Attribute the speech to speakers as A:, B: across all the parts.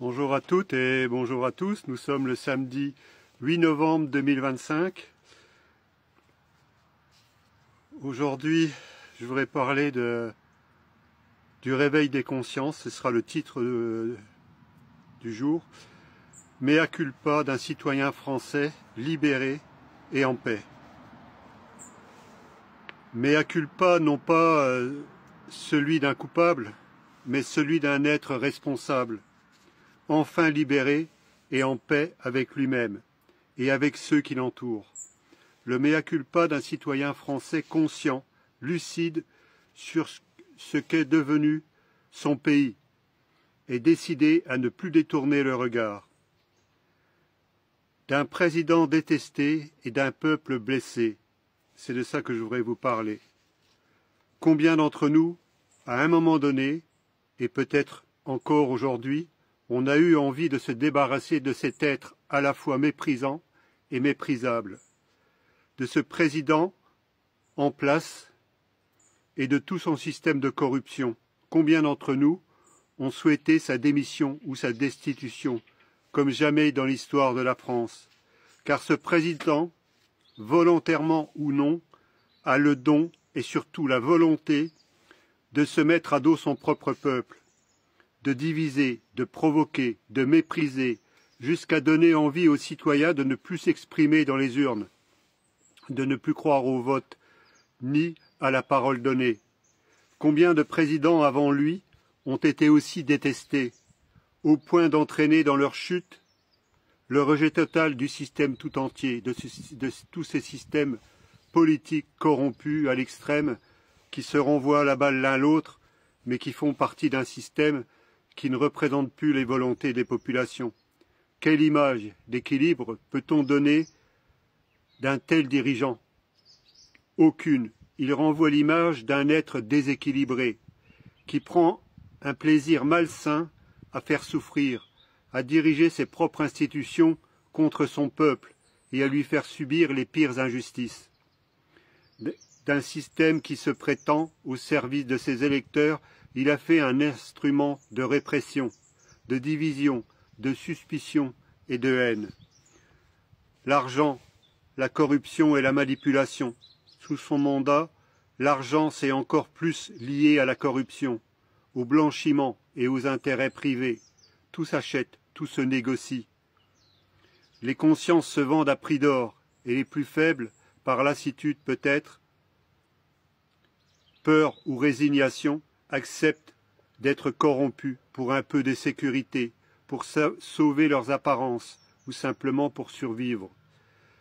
A: Bonjour à toutes et bonjour à tous. Nous sommes le samedi 8 novembre 2025. Aujourd'hui, je voudrais parler du réveil des consciences. Ce sera le titre du jour. Mea culpa d'un citoyen français libéré et en paix. Mea culpa, non pas celui d'un coupable, mais celui d'un être responsable, enfin libéré et en paix avec lui-même et avec ceux qui l'entourent. Le mea culpa d'un citoyen français conscient, lucide sur ce qu'est devenu son pays et décidé à ne plus détourner le regard. D'un président détesté et d'un peuple blessé. C'est de ça que je voudrais vous parler. Combien d'entre nous, à un moment donné, et peut-être encore aujourd'hui, on a eu envie de se débarrasser de cet être à la fois méprisant et méprisable, de ce président en place et de tout son système de corruption. Combien d'entre nous ont souhaité sa démission ou sa destitution, comme jamais dans l'histoire de la France, car ce président, volontairement ou non, a le don et surtout la volonté de se mettre à dos son propre peuple, de diviser, de provoquer, de mépriser, jusqu'à donner envie aux citoyens de ne plus s'exprimer dans les urnes, de ne plus croire au vote, ni à la parole donnée. Combien de présidents avant lui ont été aussi détestés, au point d'entraîner dans leur chute le rejet total du système tout entier, de tous ces systèmes politiques corrompus à l'extrême, qui se renvoient la balle l'un l'autre, mais qui font partie d'un système qui ne représente plus les volontés des populations. Quelle image d'équilibre peut-on donner d'un tel dirigeant? Aucune. Il renvoie l'image d'un être déséquilibré, qui prend un plaisir malsain à faire souffrir, à diriger ses propres institutions contre son peuple et à lui faire subir les pires injustices. D'un système qui se prétend au service de ses électeurs, il a fait un instrument de répression, de division, de suspicion et de haine. L'argent, la corruption et la manipulation. Sous son mandat, l'argent s'est encore plus lié à la corruption, au blanchiment et aux intérêts privés. Tout s'achète, tout se négocie. Les consciences se vendent à prix d'or, et les plus faibles, par lassitude peut-être, peur ou résignation, acceptent d'être corrompus pour un peu de sécurité, pour sauver leurs apparences ou simplement pour survivre.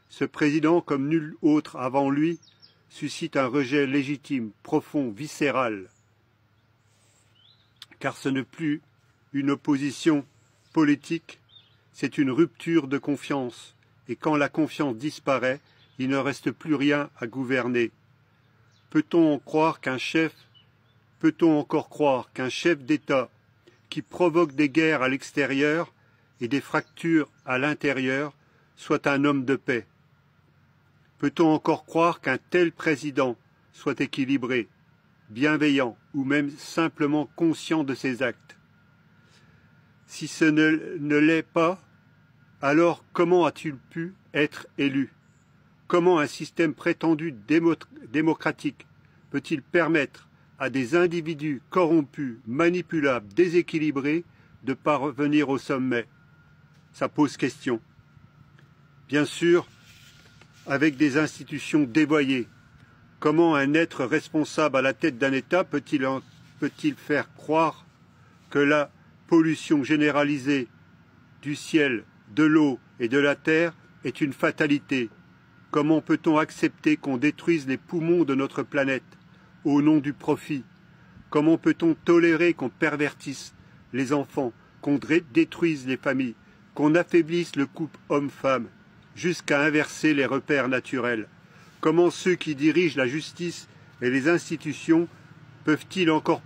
A: Ce président, comme nul autre avant lui, suscite un rejet légitime, profond, viscéral. Car ce n'est plus une opposition politique, c'est une rupture de confiance. Et quand la confiance disparaît, il ne reste plus rien à gouverner. Peut-on encore croire qu'un chef d'État qui provoque des guerres à l'extérieur et des fractures à l'intérieur soit un homme de paix? Peut-on encore croire qu'un tel président soit équilibré, bienveillant ou même simplement conscient de ses actes? Si ce ne l'est pas, alors comment a-t-il pu être élu? Comment un système prétendu démocratique peut-il permettre à des individus corrompus, manipulables, déséquilibrés de parvenir au sommet? Ça pose question. Bien sûr, avec des institutions dévoyées, comment un être responsable à la tête d'un État peut-il faire croire que la pollution généralisée du ciel, de l'eau et de la terre est une fatalité? Comment peut-on accepter qu'on détruise les poumons de notre planète au nom du profit? Comment peut-on tolérer qu'on pervertisse les enfants, qu'on détruise les familles, qu'on affaiblisse le couple homme-femme, jusqu'à inverser les repères naturels? Comment ceux qui dirigent la justice et les institutions peuvent-ils encore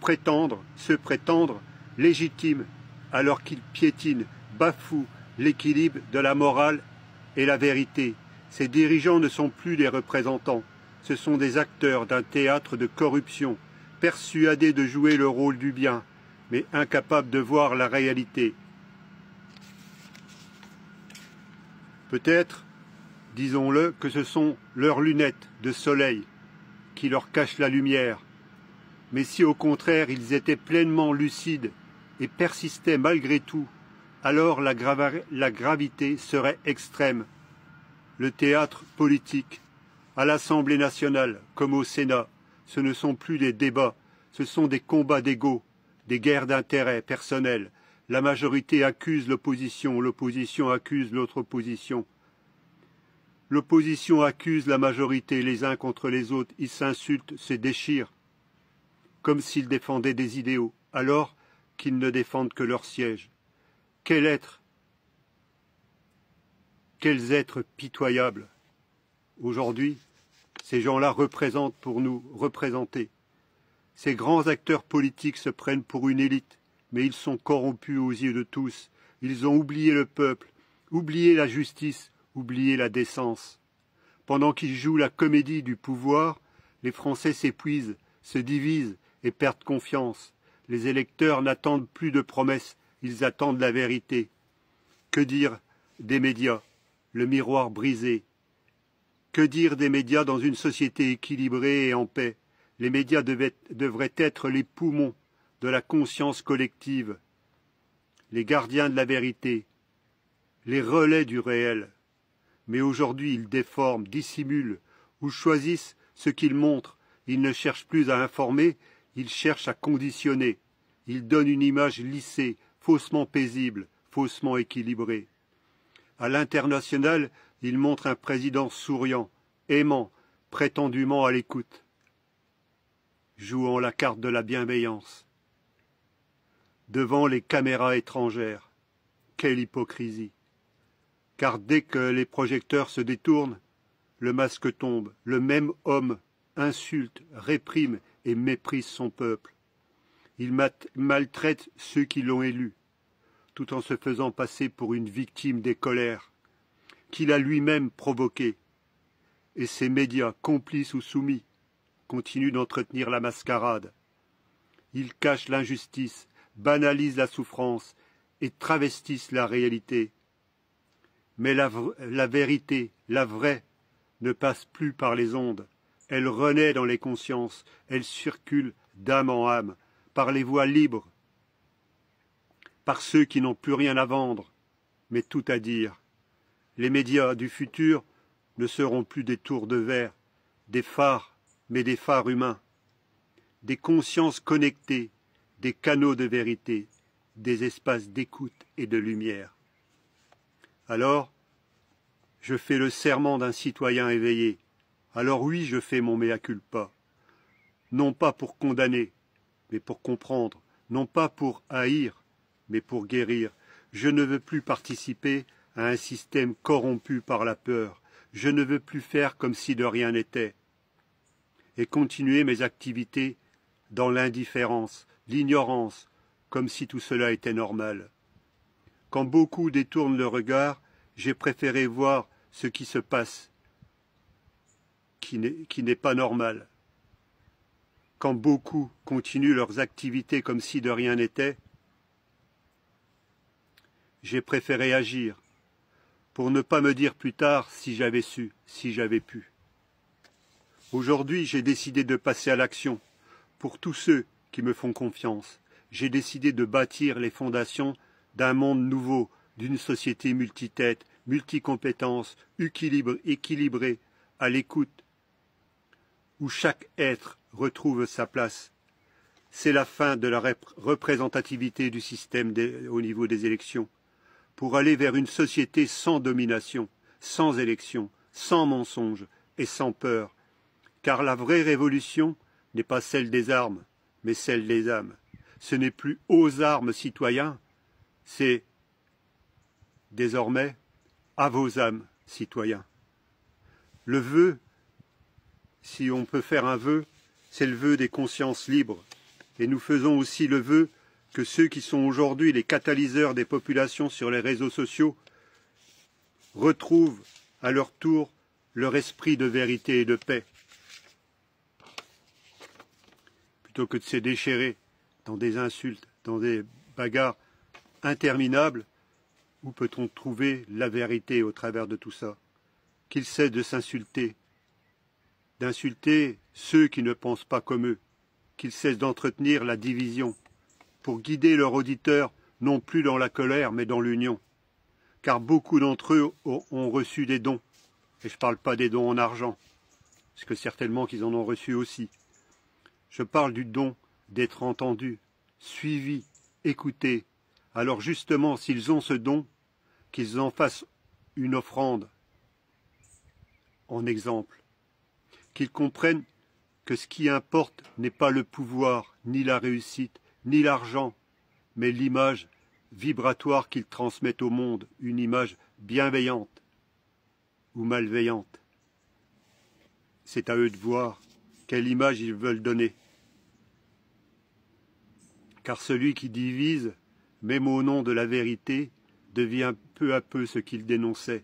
A: se prétendre légitimes alors qu'ils piétinent, bafouent l'équilibre de la morale et la vérité? Ces dirigeants ne sont plus des représentants, ce sont des acteurs d'un théâtre de corruption, persuadés de jouer le rôle du bien, mais incapables de voir la réalité. Peut-être, disons-le, que ce sont leurs lunettes de soleil qui leur cachent la lumière. Mais si au contraire ils étaient pleinement lucides et persistaient malgré tout, alors la gravité serait extrême. Le théâtre politique, à l'Assemblée nationale comme au Sénat, ce ne sont plus des débats, ce sont des combats d'ego, des guerres d'intérêts personnels. La majorité accuse l'opposition, l'opposition accuse l'autre opposition. L'opposition accuse la majorité les uns contre les autres, ils s'insultent, se déchirent, comme s'ils défendaient des idéaux, alors qu'ils ne défendent que leur siège. Quels êtres pitoyables. Aujourd'hui, ces gens-là représentent pour nous, représenter. Ces grands acteurs politiques se prennent pour une élite, mais ils sont corrompus aux yeux de tous. Ils ont oublié le peuple, oublié la justice, oublié la décence. Pendant qu'ils jouent la comédie du pouvoir, les Français s'épuisent, se divisent et perdent confiance. Les électeurs n'attendent plus de promesses, ils attendent la vérité. Que dire des médias, le miroir brisé? Que dire des médias dans une société équilibrée et en paix? Les médias devraient être les poumons de la conscience collective, les gardiens de la vérité, les relais du réel. Mais aujourd'hui, ils déforment, dissimulent ou choisissent ce qu'ils montrent. Ils ne cherchent plus à informer, ils cherchent à conditionner. Ils donnent une image lissée, faussement paisible, faussement équilibrée. À l'international, ils montrent un président souriant, aimant, prétendument à l'écoute, jouant la carte de la bienveillance. Devant les caméras étrangères, quelle hypocrisie! Car dès que les projecteurs se détournent, le masque tombe, le même homme insulte, réprime et méprise son peuple. Il maltraite ceux qui l'ont élu, tout en se faisant passer pour une victime des colères qu'il a lui-même provoquées. Et ces médias, complices ou soumis, continuent d'entretenir la mascarade. Ils cachent l'injustice, banalisent la souffrance et travestissent la réalité. Mais la vérité, la vraie, ne passe plus par les ondes. Elle renaît dans les consciences, elle circule d'âme en âme, par les voies libres, par ceux qui n'ont plus rien à vendre, mais tout à dire. Les médias du futur ne seront plus des tours de verre, des phares, mais des phares humains, des consciences connectées, des canaux de vérité, des espaces d'écoute et de lumière. Alors, je fais le serment d'un citoyen éveillé. Alors oui, je fais mon mea culpa. Non pas pour condamner, mais pour comprendre. Non pas pour haïr, mais pour guérir. Je ne veux plus participer à un système corrompu par la peur. Je ne veux plus faire comme si de rien n'était. Et continuer mes activités dans l'indifférence, l'ignorance, comme si tout cela était normal. Quand beaucoup détournent le regard, j'ai préféré voir ce qui se passe, qui n'est pas normal. Quand beaucoup continuent leurs activités comme si de rien n'était, j'ai préféré agir, pour ne pas me dire plus tard si j'avais su, si j'avais pu. Aujourd'hui, j'ai décidé de passer à l'action, pour tous ceux qui me font confiance. J'ai décidé de bâtir les fondations d'un monde nouveau, d'une société multitête, multicompétences, équilibrée, à l'écoute, où chaque être retrouve sa place. C'est la fin de la représentativité du système au niveau des élections, pour aller vers une société sans domination, sans élection, sans mensonge et sans peur, car la vraie révolution n'est pas celle des armes, mais celle des âmes. Ce n'est plus aux armes, citoyens, c'est désormais à vos âmes, citoyens. Le vœu, si on peut faire un vœu, c'est le vœu des consciences libres. Et nous faisons aussi le vœu que ceux qui sont aujourd'hui les catalyseurs des populations sur les réseaux sociaux retrouvent à leur tour leur esprit de vérité et de paix. Plutôt que de se déchirer dans des insultes, dans des bagarres interminables, Où peut-on trouver la vérité au travers de tout ça? Qu'ils cessent de s'insulter, d'insulter ceux qui ne pensent pas comme eux, qu'ils cessent d'entretenir la division, pour guider leurs auditeurs non plus dans la colère mais dans l'union. Car beaucoup d'entre eux ont reçu des dons, et je ne parle pas des dons en argent, parce que certainement qu'ils en ont reçu aussi. Je parle du don d'être entendu, suivi, écouté. Alors justement, s'ils ont ce don, qu'ils en fassent une offrande en exemple, qu'ils comprennent que ce qui importe n'est pas le pouvoir, ni la réussite, ni l'argent, mais l'image vibratoire qu'ils transmettent au monde, une image bienveillante ou malveillante. C'est à eux de voir quelle image ils veulent donner. Car celui qui divise, même au nom de la vérité, devient peu à peu ce qu'il dénonçait,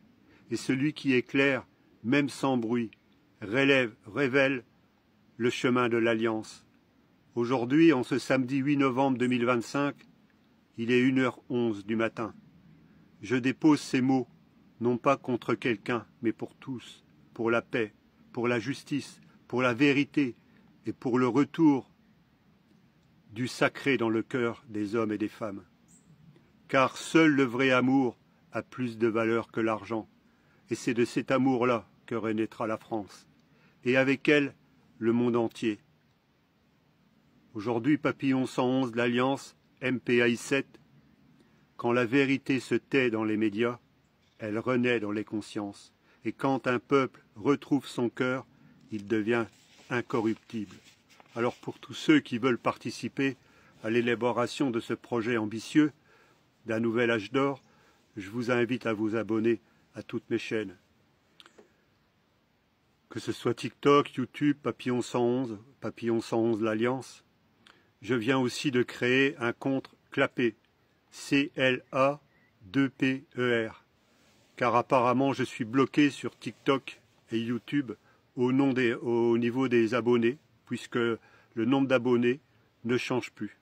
A: et celui qui éclaire, même sans bruit, révèle le chemin de l'alliance. Aujourd'hui, en ce samedi 8 novembre 2025, il est 1h11 du matin. Je dépose ces mots, non pas contre quelqu'un, mais pour tous, pour la paix, pour la justice, pour la vérité et pour le retour du sacré dans le cœur des hommes et des femmes. Car seul le vrai amour a plus de valeur que l'argent, et c'est de cet amour-là que renaîtra la France, et avec elle, le monde entier. Aujourd'hui, Papillon 111 de l'Alliance, MPAI 7, quand la vérité se tait dans les médias, elle renaît dans les consciences, et quand un peuple retrouve son cœur, il devient incorruptible. Alors pour tous ceux qui veulent participer à l'élaboration de ce projet ambitieux, d'un nouvel âge d'or, je vous invite à vous abonner à toutes mes chaînes. Que ce soit TikTok, YouTube, Papillon 111 l'Alliance. Je viens aussi de créer un compte Clapper, C-L-A-2-P-E-R, car apparemment je suis bloqué sur TikTok et YouTube au niveau des abonnés, puisque le nombre d'abonnés ne change plus.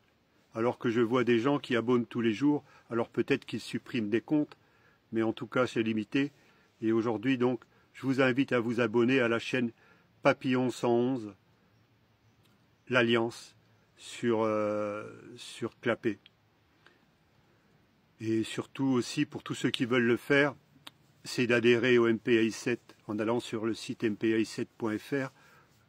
A: Alors que je vois des gens qui abonnent tous les jours, alors peut-être qu'ils suppriment des comptes, mais en tout cas c'est limité. Et aujourd'hui donc, je vous invite à vous abonner à la chaîne Papillon 111, l'Alliance, sur Clapper. Et surtout aussi, pour tous ceux qui veulent le faire, c'est d'adhérer au MPAI 7 en allant sur le site mpai7.fr.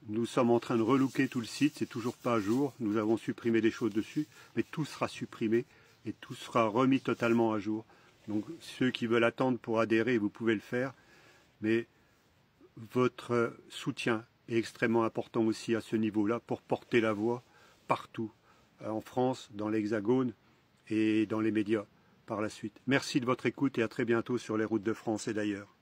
A: Nous sommes en train de relooker tout le site, c'est toujours pas à jour. Nous avons supprimé des choses dessus, mais tout sera supprimé et tout sera remis totalement à jour. Donc ceux qui veulent attendre pour adhérer, vous pouvez le faire. Mais votre soutien est extrêmement important aussi à ce niveau-là pour porter la voix partout, en France, dans l'Hexagone et dans les médias par la suite. Merci de votre écoute et à très bientôt sur les routes de France et d'ailleurs.